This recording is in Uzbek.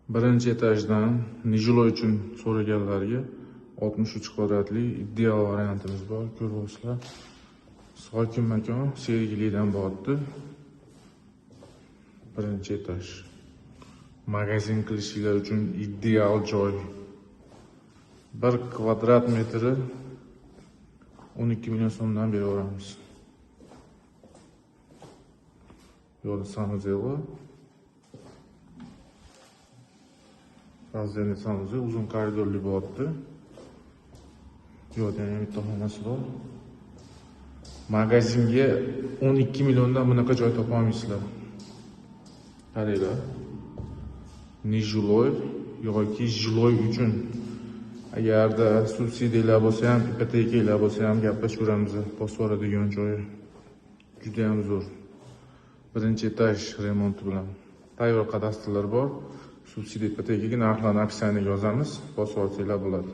Birinchi etajdan nijiloy uchun so'raganlarga 63 kvadratli ideal variantimiz bor. Ko'ryapsizlar. Sokin makon, sergilidan bo'yapti. Birinchi etaj. Magazin qilishinglar uchun ideal joy. 1 kvadrat metri 12 million so'mdan beraveramiz. Yo'li sanuzel. Razderli sanuzel uzun koridorli bo'lyapti. Yo'lda ham bitta xonasi bor. Magazinga 12 milliondan bunaqa joy topa olmaysizlar. Qaranglar. Nijiloy yoki jiloy uchun agarda subsidiyalar bo'lsa ham, ipotekalar bo'lsa ham gaplashamiz. Bosib oladigan joyi juda ham zo'r. Birinchi etaj remont bilan tayyor kadastrlar bor. Subsidiya ipotekaga narxlarni aksiyani yozamiz, bosib olsanglar bo'ladi.